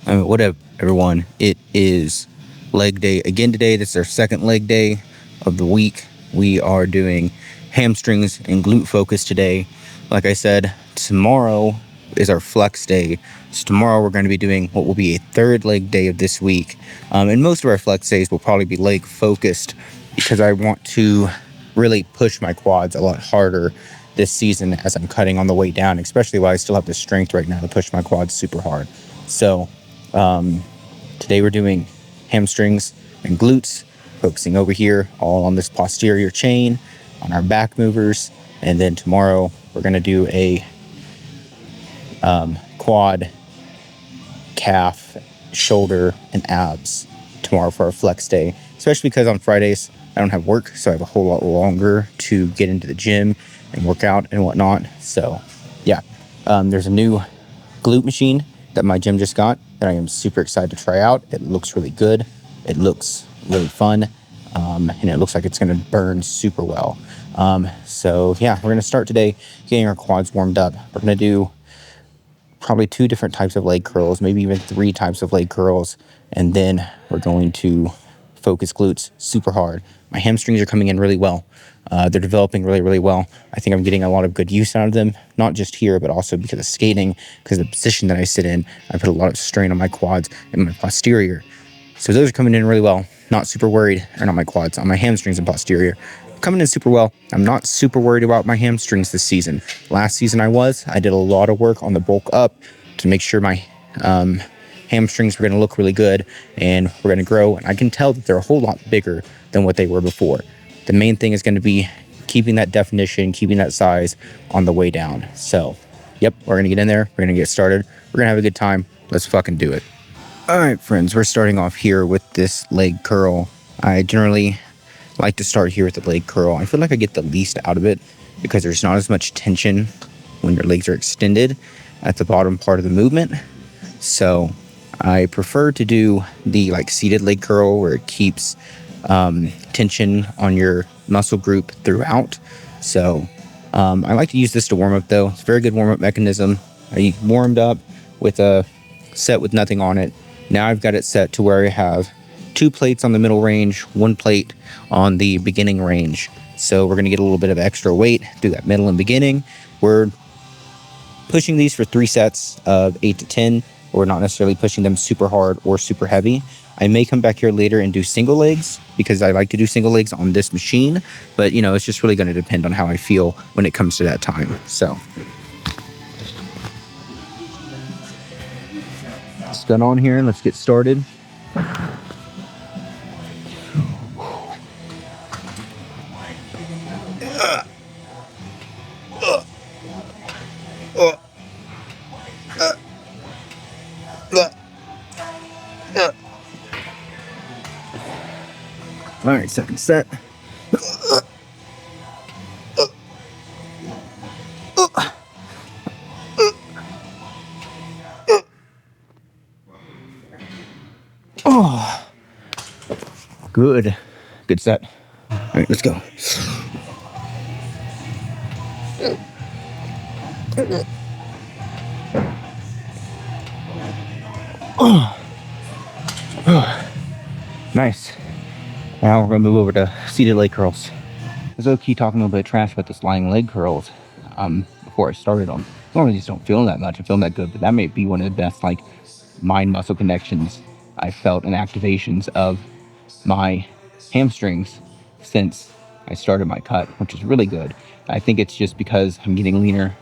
What up, everyone? It is leg day again today. This is our second leg day of the week. We are doing hamstrings and glute focus today. Like I said, tomorrow is our flex day. So tomorrow we're going to be doing what will be a third leg day of this week. And most of our flex days will probably be leg focused because I want to really push my quads a lot harder this season as I'm cutting on the way down, especially while I still have the strength right now to push my quads super hard. So today we're doing hamstrings and glutes, focusing over here all on this posterior chain, on our back movers. And then tomorrow we're going to do a quad, calf, shoulder, and abs tomorrow for our flex day, especially because on Fridays I don't have work, so I have a whole lot longer to get into the gym and work out and whatnot. So yeah, there's a new glute machine that my gym just got that I am super excited to try out. It looks really good. It looks really fun. And it looks like it's going to burn super well. So yeah, we're going to start today getting our quads warmed up. We're going to do probably 2 different types of leg curls, maybe even 3 types of leg curls. And then we're going to focus glutes super hard. My hamstrings are coming in really well. They're developing really, really well. I think I'm getting a lot of good use out of them, not just here, but also because of skating, because of the position that I sit in. I put a lot of strain on my quads and my posterior. So those are coming in really well. Not super worried, or not my quads, on my hamstrings and posterior. Coming in super well. I'm not super worried about my hamstrings this season. Last season I did a lot of work on the bulk up to make sure my hamstrings were going to look really good and we're going to grow. And I can tell that they're a whole lot bigger than what they were before. The main thing is going to be keeping that definition, keeping that size on the way down. So, yep, we're going to get in there. We're going to get started. We're going to have a good time. Let's fucking do it. All right, friends, we're starting off here with this leg curl. I generally like to start here with the leg curl. I feel like I get the least out of it because there's not as much tension when your legs are extended at the bottom part of the movement. So I prefer to do the seated leg curl where it keeps tension on your muscle group throughout. So I like to use this to warm up though. It's a very good warm up mechanism. I warmed up with a set with nothing on it. Now I've got it set to where I have 2 plates on the middle range, 1 plate on the beginning range. So we're going to get a little bit of extra weight through that middle and beginning. We're pushing these for 3 sets of 8 to 10. We're not necessarily pushing them super hard or super heavy. I may come back here later and do single legs because I like to do single legs on this machine. But, it's just really going to depend on how I feel when it comes to that time. So let's get on here and let's get started. All right, second set. Oh, good set. All right, let's go. Nice. Now we're gonna move over to seated leg curls. I was low-key talking a little bit of trash about this lying leg curls before I started them. Normally just don't feel them that much. I feel them that good, but that may be one of the best mind muscle connections I felt and activations of my hamstrings since I started my cut, which is really good. I think it's just because I'm getting leaner,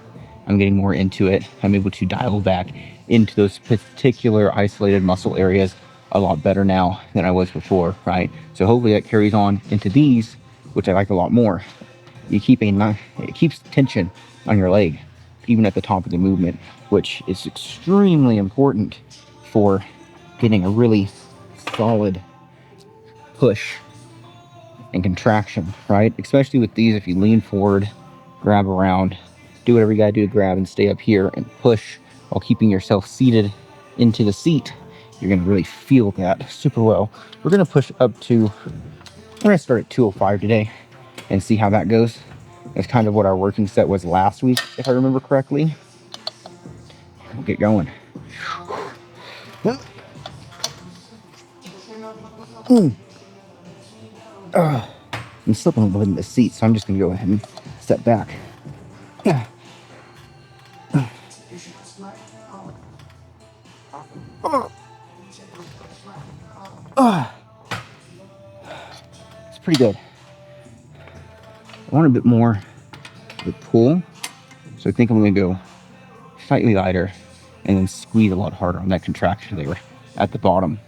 I'm getting more into it. I'm able to dial back into those particular isolated muscle areas a lot better now than I was before, right? So hopefully that carries on into these, which I like a lot more. It keeps tension on your leg, even at the top of the movement, which is extremely important for getting a really solid push and contraction, right? Especially with these, if you lean forward, grab around, do whatever you gotta do to grab and stay up here and push while keeping yourself seated into the seat, you're gonna really feel that super well. We're gonna push up to, we're gonna start at 205 today and see how that goes. That's kind of what our working set was last week, if I remember correctly. We'll get going. I'm slipping a little bit in the seat, so I'm just gonna go ahead and step back. It's pretty good. I want a bit more of the pull, so I think I'm gonna go slightly lighter and then squeeze a lot harder on that contraction there at the bottom.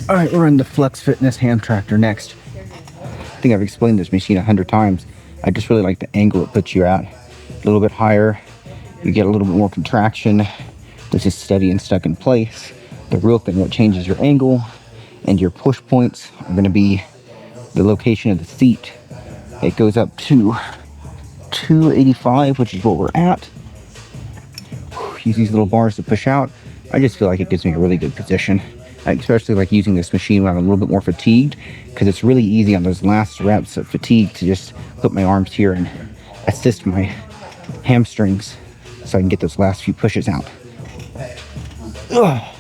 All right, we're on the Flex Fitness Ham Tractor next. I think I've explained this machine 100 times. I just really like the angle it puts you at. A little bit higher, you get a little bit more contraction. This is steady and stuck in place. The real thing, what changes your angle and your push points are going to be the location of the seat. It goes up to 285, which is what we're at. Use these little bars to push out. I just feel like it gives me a really good position. I especially like using this machine when I'm a little bit more fatigued, because it's really easy on those last reps of fatigue to just put my arms here and assist my hamstrings so I can get those last few pushes out. Ugh.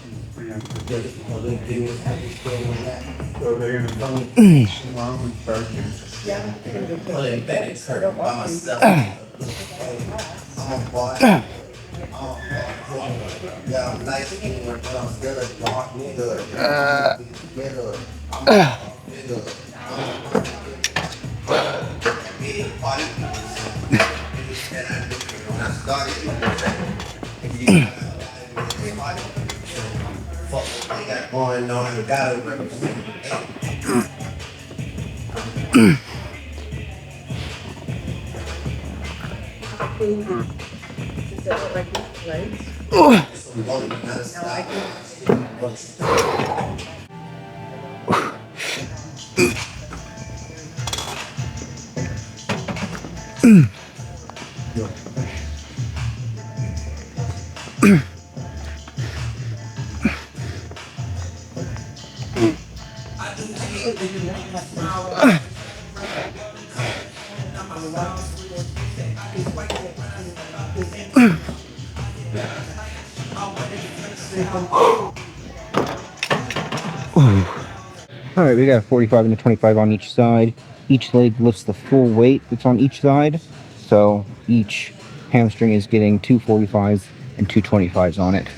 All right, we got a 45 and a 25 on each side. Each leg lifts the full weight that's on each side. So each hamstring is getting 245s and 225s on it.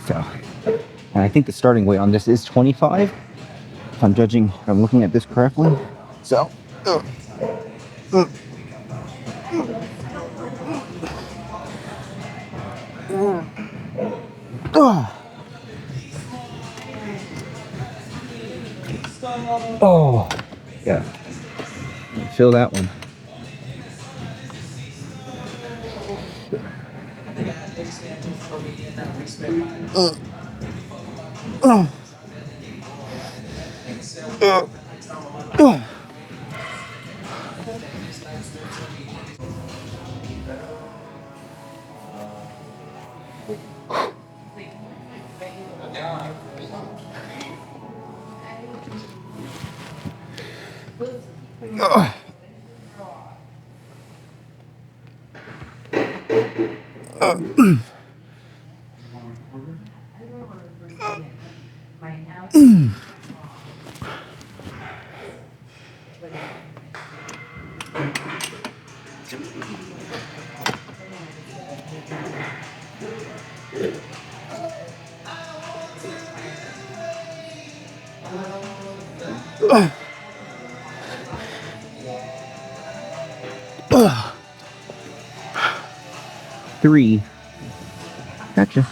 So, and I think the starting weight on this is 25. If I'm judging, if I'm looking at this correctly. So, oh, yeah. Feel that one. Three, Gotcha.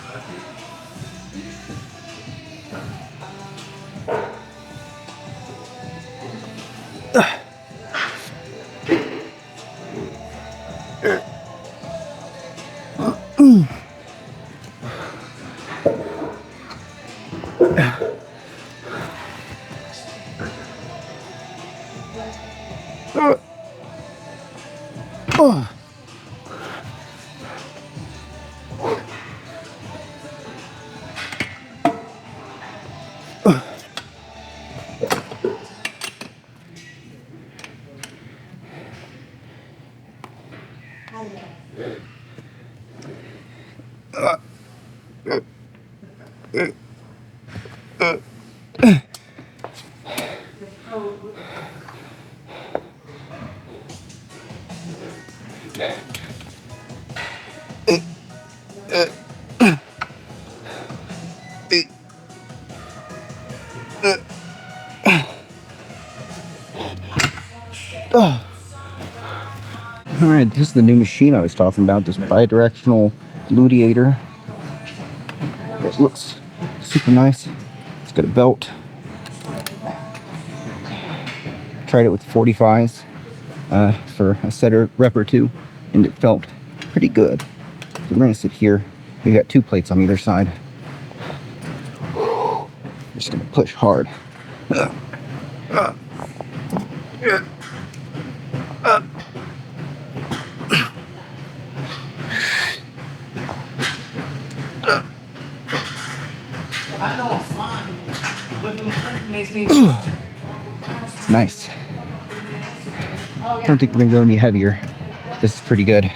Alright, this is the new machine I was talking about, this bidirectional gluteator. It looks super nice. It's got a belt. Tried it with 45s for a set or rep or two, and it felt pretty good. So we're going to sit here. We got 2 plates on either side. Just going to push hard. Nice. I don't think we're going to go any heavier. This is pretty good.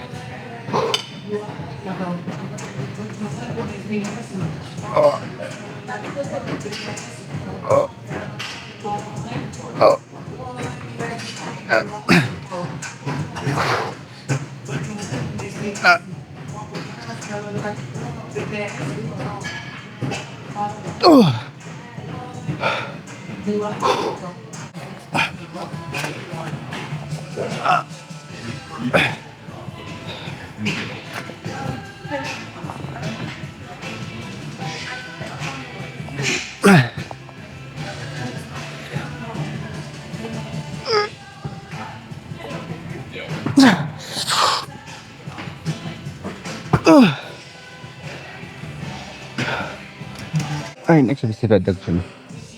Alright, next we hip adduction.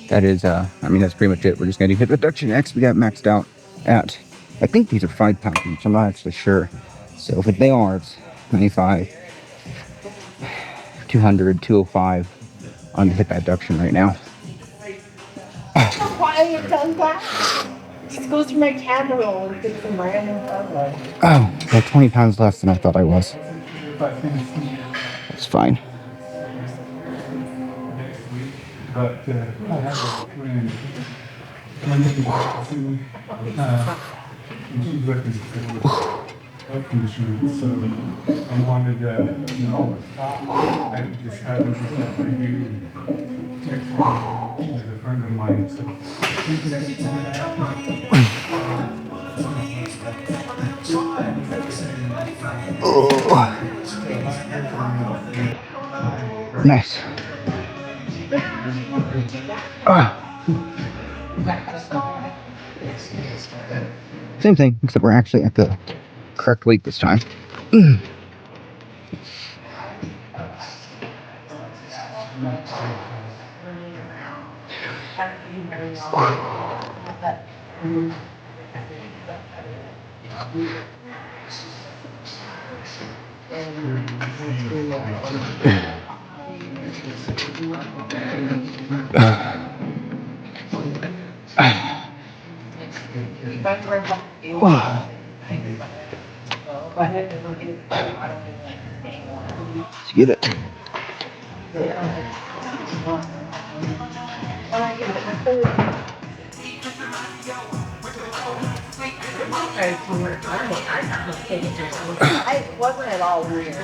That is, I mean, that's pretty much it. We're just going to do hip adduction next. We got maxed out at, I think these are 5 pounds each. I'm not actually sure. So if they are, it's 95, 200, 205 on the hip adduction right now. Why are you done that? Just goes to my camera roll and get some random photo. Oh, well, 20 pounds less than I thought I was. That's fine. But I have a friend she's looking for health insurance, so I wanted to, I just happened to send for you text me as a friend of mine, so. Nice. Same thing, except we're actually at the correct weight this time. Let's get it. It wasn't at all weird.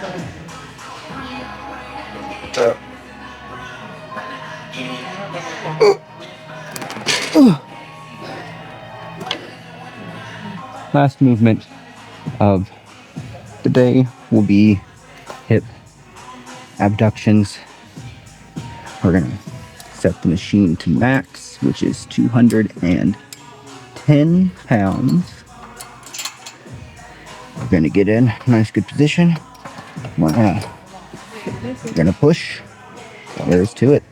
Last movement of the day will be hip abductions. We're gonna set the machine to max, which is 210 pounds. We're gonna get in nice good position. We're gonna push. There is to it.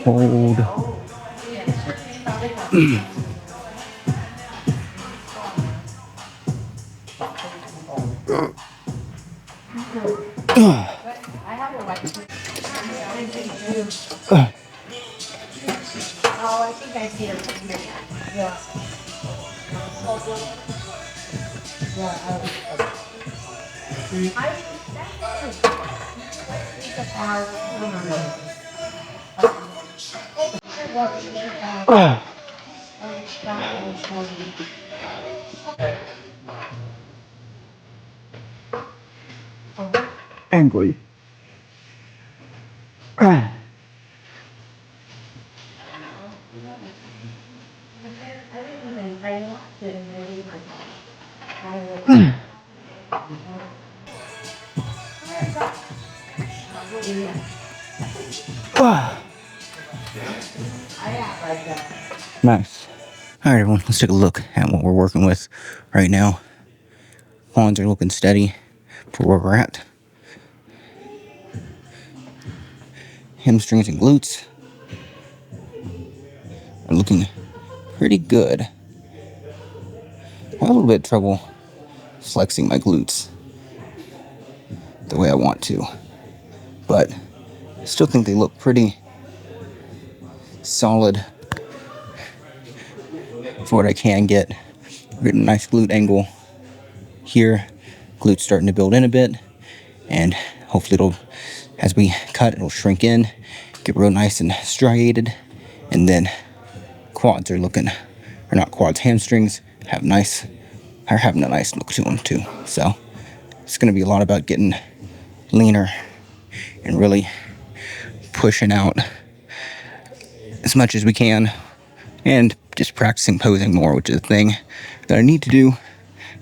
Hold. I think I see her. Yeah. Angry. Nice. All right, everyone, let's take a look at what we're working with right now. Quads are looking steady for where we're at. Hamstrings and glutes are looking pretty good. I have a little bit of trouble flexing my glutes the way I want to, but I still think they look pretty solid for what I can get. We're getting a nice glute angle here. Glutes starting to build in a bit, and hopefully it'll, as we cut, it'll shrink in, get real nice and striated, and then quads are looking, or not quads, hamstrings are having a nice look to them too. So it's going to be a lot about getting leaner and really pushing out as much as we can, and just practicing posing more, which is a thing that I need to do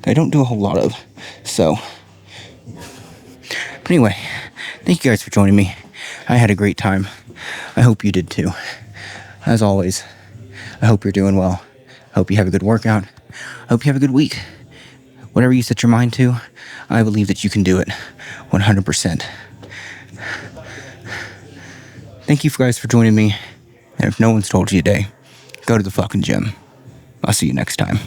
that I don't do a whole lot of. So, but anyway, thank you guys for joining me. I had a great time. I hope you did too. As always, I hope you're doing well. I hope you have a good workout. I hope you have a good week. Whatever you set your mind to, I believe that you can do it 100%. Thank you guys for joining me. And if no one's told you today, go to the fucking gym. I'll see you next time.